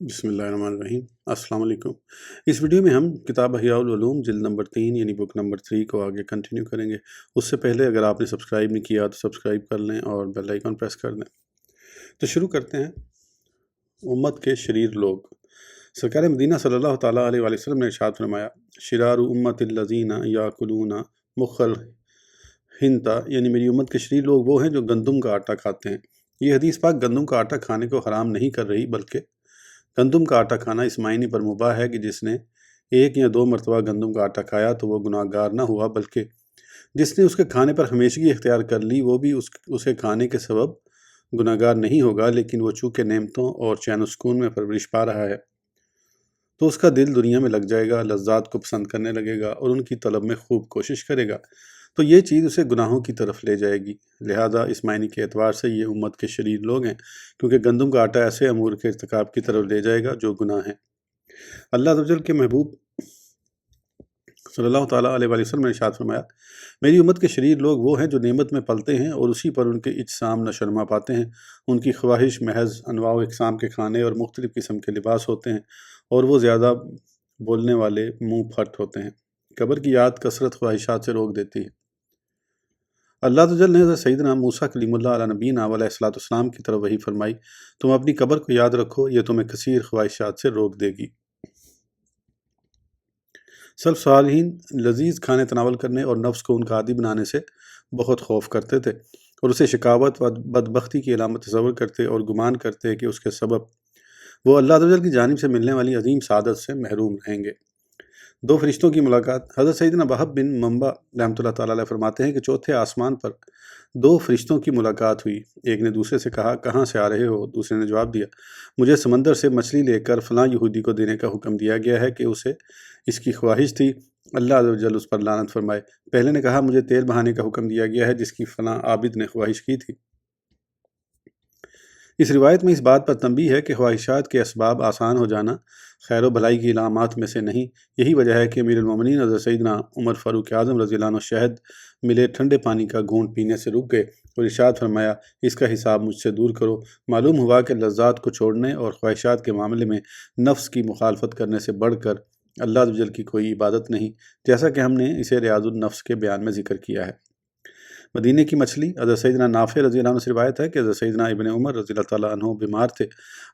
بسم اللہ الرحمن الرحیم۔ السلام علیکم۔ اس ویڈیو میں ہم کتاب احیاء العلوم جلد نمبر 3 یعنی بک نمبر 3 کو آگے کنٹینیو کریں گے۔ اس سے پہلے اگر آپ نے سبسکرائب نہیں کیا تو سبسکرائب کر لیں اور بیل آئیکن پریس کر دیں۔ تو شروع کرتے ہیں۔ امت کے شریر لوگ۔ سرکار مدینہ صلی اللہ تعالیٰ علیہ وآلہ وسلم نے ارشاد فرمایا، شرار امت الذین یاکلون مخ الحنطہ، یعنی میری امت کے شریر لوگ وہ ہیں جو گندم کا آٹا کھاتے ہیں۔ یہ حدیث پاک گندم کا آٹا کھانے کو حرام نہیں کر رہی، بلکہ گندم کا آٹا کھانا اس معنی پر مباح ہے کہ جس نے ایک یا دو مرتبہ گندم کا آٹا کھایا تو وہ گناہ گار نہ ہوا، بلکہ جس نے اس کے کھانے پر ہمیشگی اختیار کر لی وہ بھی اسے کھانے کے سبب گناہ گار نہیں ہوگا، لیکن وہ چونکہ نعمتوں اور چین و سکون میں پرورش پا رہا ہے تو اس کا دل دنیا میں لگ جائے گا، لذات کو پسند کرنے لگے گا اور ان کی طلب میں خوب کوشش کرے گا، تو یہ چیز اسے گناہوں کی طرف لے جائے گی۔ لہذا اس معنی کے اعتبار سے یہ امت کے شریر لوگ ہیں، کیونکہ گندم کا آٹا ایسے امور کے ارتکاب کی طرف لے جائے گا جو گناہ ہیں۔ اللہ عز و جل کے محبوب صلی اللہ تعالیٰ علیہ وآلہ وسلم نے ارشاد فرمایا، میری امت کے شریر لوگ وہ ہیں جو نعمت میں پلتے ہیں اور اسی پر ان کے اجسام نشوونما پاتے ہیں۔ ان کی خواہش محض انواع و اقسام کے کھانے اور مختلف قسم کے لباس ہوتے ہیں، اور وہ زیادہ بولنے والے منہ پھٹ ہوتے ہیں۔ قبر کی یاد کثرت خواہشات سے روک دیتی ہے۔ اللہ عز و جل نے حضرت سیدنا موسیٰ کلیم اللہ علیہ نبینا علیہ السلام کی طرف وحی فرمائی، تم اپنی قبر کو یاد رکھو، یہ تمہیں کثیر خواہشات سے روک دے گی۔ سلف صالحین لذیذ کھانے تناول کرنے اور نفس کو ان کا عادی بنانے سے بہت خوف کرتے تھے، اور اسے شقاوت و بدبختی کی علامت تصور کرتے اور گمان کرتے کہ اس کے سبب وہ اللہ عز و جل کی جانب سے ملنے والی عظیم سعادت سے محروم رہیں گے۔ دو فرشتوں کی ملاقات۔ حضرت سیدنا وہب بن منبع رحمۃ اللہ تعالیٰ علیہ فرماتے ہیں کہ چوتھے آسمان پر دو فرشتوں کی ملاقات ہوئی۔ ایک نے دوسرے سے کہا، کہاں سے آ رہے ہو؟ دوسرے نے جواب دیا، مجھے سمندر سے مچھلی لے کر فلاں یہودی کو دینے کا حکم دیا گیا ہے کہ اسے اس کی خواہش تھی، اللہ عز و جل اس پر لعنت فرمائے۔ پہلے نے کہا، مجھے تیل بہانے کا حکم دیا گیا ہے جس کی فلاں عابد نے خواہش کی تھی۔ اس روایت میں اس بات پر تنبیہ ہے کہ خواہشات کے اسباب آسان ہو جانا خیر و بھلائی کی علامات میں سے نہیں۔ یہی وجہ ہے کہ امیر المومنین حضرت سیدنا عمر فاروق اعظم رضی اللہ عنہ شہد ملے ٹھنڈے پانی کا گھونٹ پینے سے رک گئے اور ارشاد فرمایا، اس کا حساب مجھ سے دور کرو۔ معلوم ہوا کہ لذات کو چھوڑنے اور خواہشات کے معاملے میں نفس کی مخالفت کرنے سے بڑھ کر اللہ عز و جل کی کوئی عبادت نہیں، جیسا کہ ہم نے اسے ریاض النفس کے بیان میں ذکر کیا ہے۔ مدینے کی مچھلی۔ حضرت سیدنا نافع رضی اللہ عنہ سے روایت ہے کہ حضرت سیدنا ابن عمر رضی اللہ تعالیٰ عنہ بیمار تھے،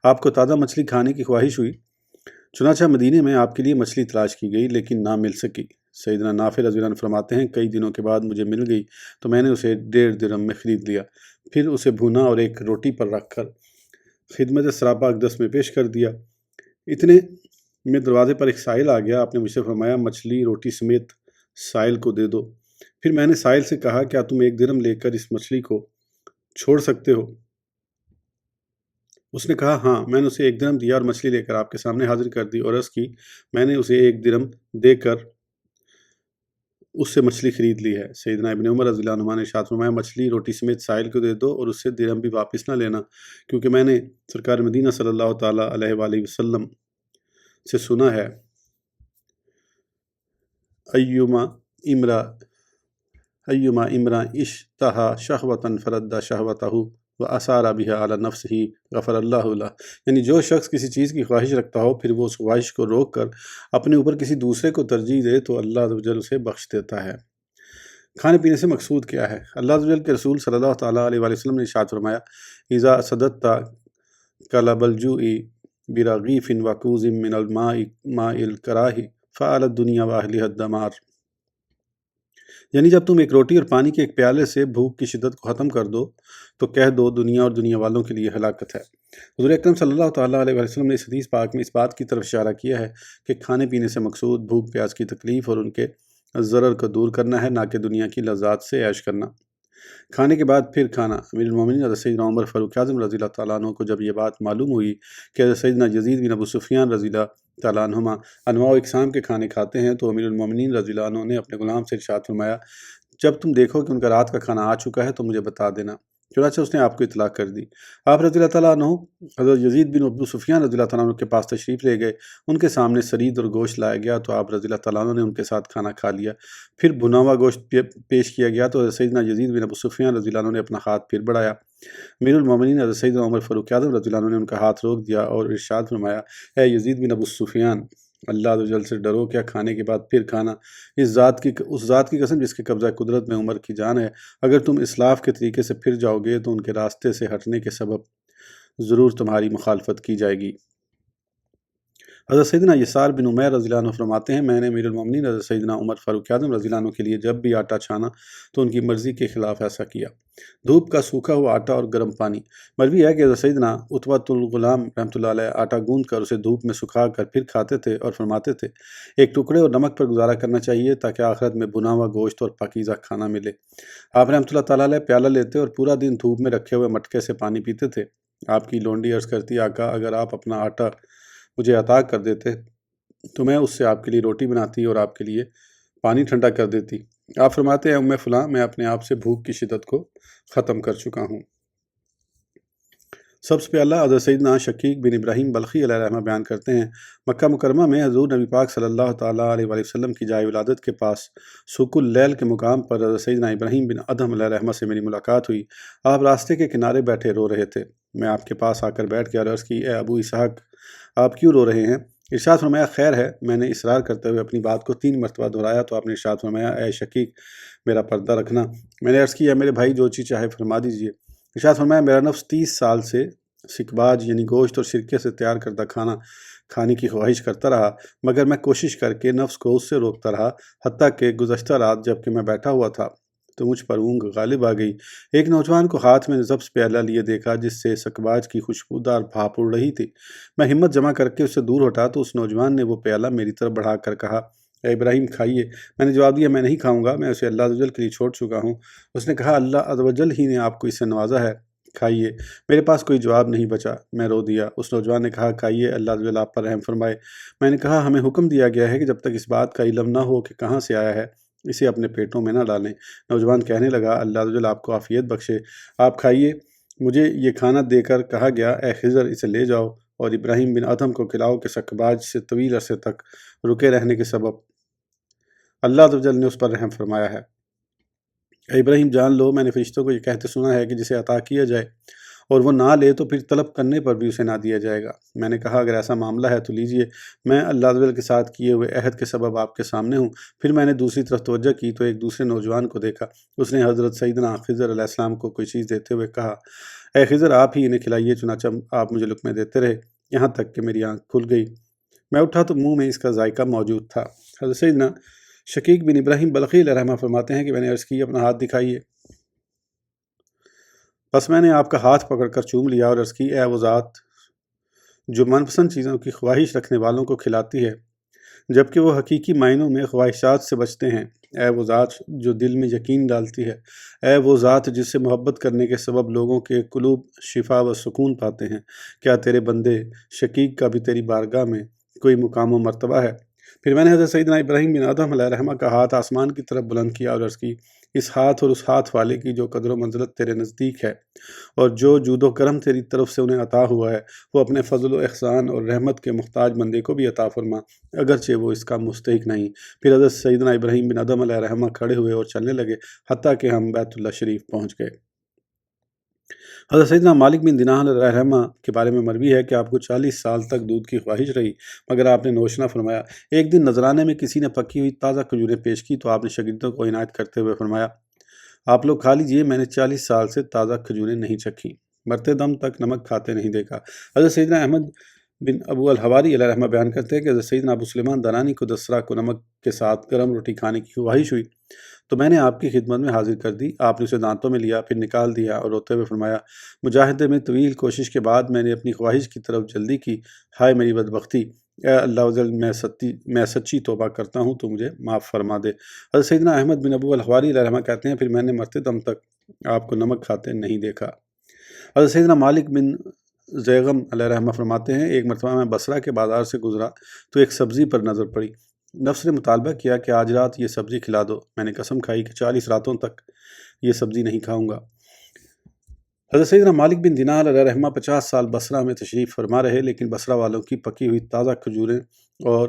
آپ کو تازہ مچھلی کھانے کی خواہش ہوئی، چنانچہ مدینے میں آپ کے لیے مچھلی تلاش کی گئی لیکن نہ مل سکی۔ سیدنا نافع رضی اللہ عنہ فرماتے ہیں، کئی دنوں کے بعد مجھے مل گئی تو میں نے اسے 1.5 درہم میں خرید لیا، پھر اسے بھونا اور ایک روٹی پر رکھ کر خدمت سراپا اقدس میں پیش کر دیا۔ اتنے میں دروازے پر ایک سائل آ گیا، آپ نے مجھ سے فرمایا، مچھلی روٹی سمیت سائل کو دے دو۔ پھر میں نے سائل سے کہا، کیا تم 1 درہم لے کر اس مچھلی کو چھوڑ سکتے ہو؟ اس نے کہا، ہاں۔ میں نے اسے 1 درہم دیا اور مچھلی لے کر آپ کے سامنے حاضر کر دی اور عرض کی، میں نے اسے 1 درہم دے کر اس سے مچھلی خرید لی ہے۔ سیدنا ابن عمر رضی اللہ عنہما نے ارشاد فرمایا، مچھلی روٹی سمیت سائل کو دے دو اور اس سے درہم بھی واپس نہ لینا، کیونکہ میں نے سرکار مدینہ صلی اللہ تعالیٰ علیہ وآلہ وسلم سے سنا ہے، ایما امرا اشتہا شہوتاً فرد شہوتہ وأثار بها على نفسه غفر اللہ لہ، یعنی جو شخص کسی چیز کی خواہش رکھتا ہو پھر وہ اس خواہش کو روک کر اپنے اوپر کسی دوسرے کو ترجیح دے تو اللہ عز و جل اسے بخش دیتا ہے۔ کھانے پینے سے مقصود کیا ہے؟ اللہ عز و جل کے رسول صلی اللہ تعالیٰ علیہ وآلہ وسلم نے ارشاد فرمایا، اذا صددت کلب الجوع برغیف وکوز من الماء ماء الکراہ فعلی الدنیا واہلھا الدمار، یعنی جب تم ایک روٹی اور پانی کے ایک پیالے سے بھوک کی شدت کو ختم کر دو تو کہہ دو دنیا اور دنیا والوں کے لیے ہلاکت ہے۔ حضور اکرم صلی اللہ تعالیٰ علیہ وسلم نے اس حدیث پاک میں اس بات کی طرف اشارہ کیا ہے کہ کھانے پینے سے مقصود بھوک پیاس کی تکلیف اور ان کے ضرر کو دور کرنا ہے، نہ کہ دنیا کی لذات سے عیش کرنا۔ کھانے کے بعد پھر کھانا۔ امیر المومنین حضرت سیدنا عمر فاروق اعظم رضی اللہ تعالیٰ عنہ کو جب یہ بات معلوم ہوئی کہ حضرت سیدنا یزید بن ابو سفیان رضی اللہ تعالیٰ عنہما انواع و اقسام کے کھانے کھاتے ہیں تو امیر المومنین رضی اللہ عنہ نے اپنے غلام سے ارشاد فرمایا، جب تم دیکھو کہ ان کا رات کا کھانا آ چکا ہے تو مجھے بتا دینا۔ چنانچہ اس نے آپ کو اطلاع کر دی۔ آپ رضی اللہ تعالیٰ عنہ حضرت یزید بن ابو سفیان رضی اللہ تعالیٰ عنہ کے پاس تشریف لے گئے، ان کے سامنے سرید اور گوشت لایا گیا تو آپ رضی اللہ تعالیٰ عنہ نے ان کے ساتھ کھانا کھا لیا۔ پھر بھنا ہوا گوشت پیش کیا گیا تو حضرت سیدنا یزید بن ابو سفیان رضی اللہ عنہ نے اپنا ہاتھ پھر بڑھایا امیر المومنین حضرت سیدنا عمر فاروق اعظم رضی اللہ عنہ نے ان کا ہاتھ روک دیا اور ارشاد فرمایا، اے یزید بن ابو سفیان، اللہ عز و جل سے ڈرو، کیا کھانے کے بعد پھر کھانا؟ اس ذات کی قسم جس کے قبضہ قدرت میں عمر کی جان ہے، اگر تم اسلاف کے طریقے سے پھر جاؤ گے تو ان کے راستے سے ہٹنے کے سبب ضرور تمہاری مخالفت کی جائے گی۔ حضرت سیدنا یسار بن عمیر رضی اللہ عنہ فرماتے ہیں، میں نے امیر المومنین حضرت سیدنا عمر فاروق اعظم رضی اللہ عنہ کے لیے جب بھی آٹا چھانا تو ان کی مرضی کے خلاف ایسا کیا۔ دھوپ کا سوکھا ہوا آٹا اور گرم پانی۔ مروی ہے کہ حضرت سیدنا عتبۃ الغلام رحمۃ اللہ علیہ آٹا گوندھ کر اسے دھوپ میں سکھا کر پھر کھاتے تھے اور فرماتے تھے، ایک ٹکڑے اور نمک پر گزارا کرنا چاہیے تاکہ آخرت میں بنا ہوا گوشت اور پاکیزہ کھانا ملے۔ آپ رحمۃ اللہ تعالیٰ علیہ پیالہ لیتے اور پورا دن دھوپ میں رکھے ہوئے مٹکے سے پانی پیتے تھے۔ آپ کی لونڈی عرض کرتی، آقا اگر آپ اپنا آٹا مجھے عطا کر دیتے تو میں اس سے آپ کے لیے روٹی بناتی اور آپ کے لیے پانی ٹھنڈا کر دیتی۔ آپ فرماتے ہیں، ام فلاں، میں اپنے آپ سے بھوک کی شدت کو ختم کر چکا ہوں۔ سب سے پہلا حضرت سیدنا شقیق بن ابراہیم بلخی علیہ رحمہ بیان کرتے ہیں، مکہ مکرمہ میں حضور نبی پاک صلی اللہ تعالیٰ علیہ وآلہ وسلم کی جائے ولادت کے پاس سوق اللیل کے مقام پر حضرت سیدنا ابراہیم بن ادہم علیہ رحمہ سے میری ملاقات ہوئی۔ آپ راستے کے کنارے بیٹھے رو رہے تھے۔ میں آپ کے پاس آ کر بیٹھ گیا اور عرض کی، اے ابو اسحاق، آپ کیوں رو رہے ہیں؟ ارشاد فرمایا، خیر ہے۔ میں نے اصرار کرتے ہوئے اپنی بات کو 3 مرتبہ دہرایا تو آپ نے ارشاد فرمایا، اے شقیق، میرا پردہ رکھنا۔ میں نے عرض کیا، میرے بھائی، جو چیز چاہے فرما دیجئے۔ ارشاد فرمایا، میرا نفس 30 سال سے سکباج یعنی گوشت اور سرکے سے تیار کردہ کھانا کھانے کی خواہش کرتا رہا، مگر میں کوشش کر کے نفس کو اس سے روکتا رہا، حتیٰ کہ گزشتہ رات جب کہ میں بیٹھا ہوا تھا تو مجھ پر اونگ غالب آ گئی۔ ایک نوجوان کو ہاتھ میں نظبس پیالہ لیے دیکھا جس سے سکباج کی خوشبودار بھاپ اڑ رہی تھی۔ میں ہمت جمع کر کے اس سے دور ہٹا تو اس نوجوان نے وہ پیالہ میری طرف بڑھا کر کہا، اے ابراہیم، کھائیے۔ میں نے جواب دیا، میں نہیں کھاؤں گا، میں اسے اللہ عز و جل کے لیے چھوڑ چکا ہوں۔ اس نے کہا، اللہ عز و جل ہی نے آپ کو اس سے نوازا ہے، کھائیے۔ میرے پاس کوئی جواب نہیں بچا، میں رو دیا۔ اس نوجوان نے کہا، کھائیے، اللہ عز و جل آپ پر رحم فرمائے۔ میں نے کہا، ہمیں حکم دیا گیا ہے کہ جب تک اس بات کا علم نہ ہو کہ کہاں سے آیا ہے، اسے اپنے پیٹوں میں نہ ڈالیں۔ نوجوان کہنے لگا، اللہ عز و جل آپ کو عافیت بخشے، آپ کھائیے۔ مجھے یہ کھانا دے کر کہا گیا، اے خضر، اسے لے جاؤ اور ابراہیم بن ادہم کو کھلاؤ کہ سکباج سے طویل عرصے تک رکے رہنے کے سبب اللہ عز و جل نے اس پر رحم فرمایا ہے۔ اے ابراہیم، جان لو، میں نے فرشتوں کو یہ کہتے سنا ہے کہ جسے عطا کیا جائے اور وہ نہ لے تو پھر طلب کرنے پر بھی اسے نہ دیا جائے گا۔ میں نے کہا، اگر ایسا معاملہ ہے تو لیجئے، میں اللہ عز و جل کے ساتھ کیے ہوئے عہد کے سبب آپ کے سامنے ہوں۔ پھر میں نے دوسری طرف توجہ کی تو ایک دوسرے نوجوان کو دیکھا۔ اس نے حضرت سیدنا خضر علیہ السلام کو کوئی چیز دیتے ہوئے کہا، اے خضر، آپ ہی انہیں کھلائیے۔ چنانچہ آپ مجھے لقمے دیتے رہے یہاں تک کہ میری آنکھ کھل گئی۔ میں اٹھا تو منہ میں اس کا ذائقہ موجود تھا۔ حضرت سیدنا شقیق بن ابراہیم بلخی علیہ رحمہ فرماتے ہیں کہ میں نے عرض کی، اپنا ہاتھ دکھائیے۔ بس میں نے آپ کا ہاتھ پکڑ کر چوم لیا اور عرض کی، اے وہ ذات جو من پسند چیزوں کی خواہش رکھنے والوں کو کھلاتی ہے جبکہ وہ حقیقی معنوں میں خواہشات سے بچتے ہیں، اے وہ ذات جو دل میں یقین ڈالتی ہے، اے وہ ذات جس سے محبت کرنے کے سبب لوگوں کے قلوب شفا و سکون پاتے ہیں، کیا تیرے بندے شقیق کا بھی تیری بارگاہ میں کوئی مقام و مرتبہ ہے؟ پھر میں نے حضرت سیدنا ابراہیم بن ادہم علیہ رحمہ کا ہاتھ آسمان کی طرف بلند کیا اور عرض کی، اس ہاتھ اور اس ہاتھ والے کی جو قدر و منزلت تیرے نزدیک ہے اور جو جود و کرم تیری طرف سے انہیں عطا ہوا ہے، وہ اپنے فضل و احسان اور رحمت کے محتاج بندے کو بھی عطا فرما، اگرچہ وہ اس کا مستحق نہیں۔ پھر حضرت سیدنا ابراہیم بن ادہم علیہ رحمہ کھڑے ہوئے اور چلنے لگے حتیٰ کہ ہم بیت اللہ شریف پہنچ گئے۔ حضرت سیدنا مالک بن دینار علیہ رحمہ کے بارے میں مروی ہے کہ آپ کو 40 سال تک دودھ کی خواہش رہی مگر آپ نے نوش نہ فرمایا۔ ایک دن نذرانے میں کسی نے پکی ہوئی تازہ کھجوریں پیش کی تو آپ نے شاگردوں کو عنایت کرتے ہوئے فرمایا، آپ لوگ کھا لیجئے، میں نے 40 سال سے تازہ کھجوریں نہیں چکھی، مرتے دم تک نمک کھاتے نہیں دیکھا۔ حضرت سیدنا احمد بن ابو الحواری علیہ رحمہ بیان کرتے ہیں کہ حضرت سیدنا ابو سلیمان درانی کو دسرہ کو نمک کے ساتھ گرم روٹی کھانے کی خواہش ہوئی تو میں نے آپ کی خدمت میں حاضر کر دی۔ آپ نے اسے دانتوں میں لیا، پھر نکال دیا اور روتے ہوئے فرمایا، مجاہدے میں طویل کوشش کے بعد میں نے اپنی خواہش کی طرف جلدی کی، ہائے میری بدبختی، اے اللہ عزوجل، میں سچی توبہ کرتا ہوں تو مجھے معاف فرما دے۔ حضرت سیدنا احمد بن ابو الحواری علیہ رحمہ کہتے ہیں، پھر میں نے مرتے دم تک آپ کو نمک کھاتے نہیں دیکھا۔ حضرت سیدنا مالک بن زیغم علیہ رحمہ فرماتے ہیں، ایک مرتبہ میں بصرہ کے بازار سے گزرا تو ایک سبزی پر نظر پڑی، نفس نے مطالبہ کیا کہ آج رات یہ سبزی کھلا دو۔ میں نے قسم کھائی کہ 40 راتوں تک یہ سبزی نہیں کھاؤں گا۔ حضرت سیدنا مالک بن دینار علیہ رحمہ 50 سال بصرہ میں تشریف فرما رہے، لیکن بصرہ والوں کی پکی ہوئی تازہ کھجوریں اور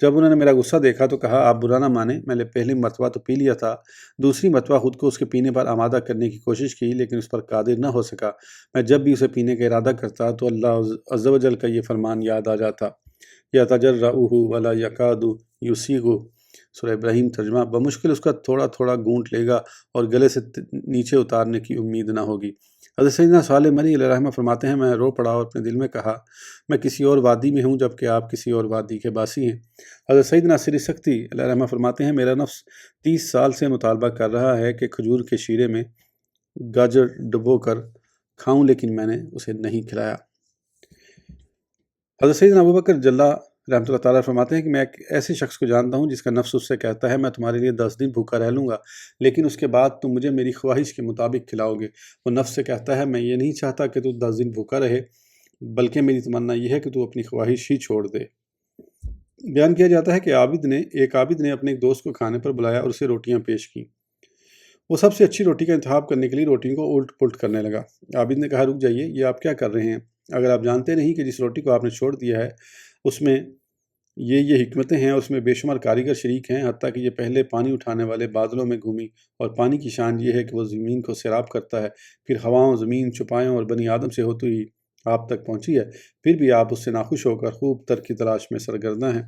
جب انہوں نے میرا غصہ دیکھا تو کہا آپ برا نہ مانیں، میں نے پہلی مرتبہ تو پی لیا تھا، دوسری مرتبہ خود کو اس کے پینے پر آمادہ کرنے کی کوشش کی لیکن اس پر قادر نہ ہو سکا۔ میں جب بھی اسے پینے کا ارادہ کرتا تو اللہ عز و جل کا یہ فرمان یاد آ جاتا، یتجرعہ ولا یکاد یسیغہ۔ سورہ ابراہیم ترجمہ: بمشکل اس کا تھوڑا تھوڑا گھونٹ لے گا اور گلے سے نیچے اتارنے کی امید نہ ہوگی۔ حضرت سیدنا صالح مری علیہ الرحمہ فرماتے ہیں میں رو پڑا اور اپنے دل میں کہا میں کسی اور وادی میں ہوں جبکہ آپ کسی اور وادی کے باسی ہیں۔ حضرت سیدنا سری سکتی علیہ الرحمہ فرماتے ہیں میرا نفس 30 سال سے مطالبہ کر رہا ہے کہ کھجور کے شیرے میں گاجر ڈبو کر کھاؤں لیکن میں نے اسے نہیں کھلایا۔ حضرت سیدنا ابوبکر جلہ رحمۃ اللہ تعالیٰ فرماتے ہیں کہ میں ایک ایسے شخص کو جانتا ہوں جس کا نفس اس سے کہتا ہے میں تمہارے لیے 10 دن بھوکا رہ لوں گا لیکن اس کے بعد تم مجھے میری خواہش کے مطابق کھلاؤ گے۔ وہ نفس سے کہتا ہے میں یہ نہیں چاہتا کہ تو 10 دن بھوکا رہے بلکہ میری تمنا یہ ہے کہ تو اپنی خواہش ہی چھوڑ دے۔ بیان کیا جاتا ہے کہ ایک عابد نے اپنے ایک دوست کو کھانے پر بلایا اور اسے روٹیاں پیش کی۔ وہ سب سے اچھی روٹی کا انتخاب کرنے کے لیے روٹیوں کو الٹ پلٹ کرنے لگا۔ عابد نے کہا رک جائیے، یہ آپ کیا کر رہے ہیں؟ اگر آپ جانتے نہیں کہ جس روٹی کو آپ نے چھوڑ دیا ہے اس میں یہ حکمتیں ہیں، اس میں بے شمار کاریگر شریک ہیں، حتیٰ کہ یہ پہلے پانی اٹھانے والے بادلوں میں گھومی اور پانی کی شان یہ ہے کہ وہ زمین کو سیراب کرتا ہے، پھر ہواؤں، زمین، چوپایوں اور بنی آدم سے ہوتی ہی آپ تک پہنچی ہے، پھر بھی آپ اس سے ناخوش ہو کر خوب تر کی تلاش میں سرگرداں ہیں۔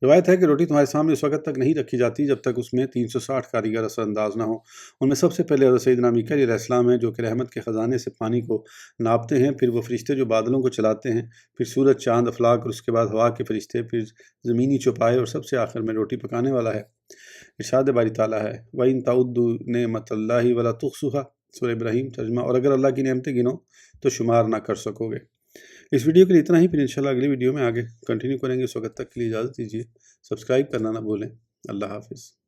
روایت ہے کہ روٹی تمہارے سامنے اس وقت تک نہیں رکھی جاتی جب تک اس میں 360 کاریگر اثر انداز نہ ہوں۔ ان میں سب سے پہلے حضرت سیدنا میکائیل علیہ السلام ہیں جو کہ رحمت کے خزانے سے پانی کو ناپتے ہیں، پھر وہ فرشتے جو بادلوں کو چلاتے ہیں، پھر سورج، چاند، افلاک اور اس کے بعد ہوا کے فرشتے، پھر زمینی چوپائے اور سب سے آخر میں روٹی پکانے والا ہے۔ ارشاد باری تعالیٰ ہے وَإِن تَعُدُّوا نِعْمَتَ اللَّهِ وَلَا تُحْصُوهَا۔ سورہ ابراہیم ترجمہ: اور اگر اللہ کی نعمتیں گنو تو شمار نہ کر سکو گے۔ اس ویڈیو کے لیے اتنا ہی، پھر انشاءاللہ اگلی ویڈیو میں آگے کنٹینیو کریں گے۔ اس وقت تک کے لیے اجازت دیجیے، سبسکرائب کرنا نہ بھولیں۔ اللہ حافظ۔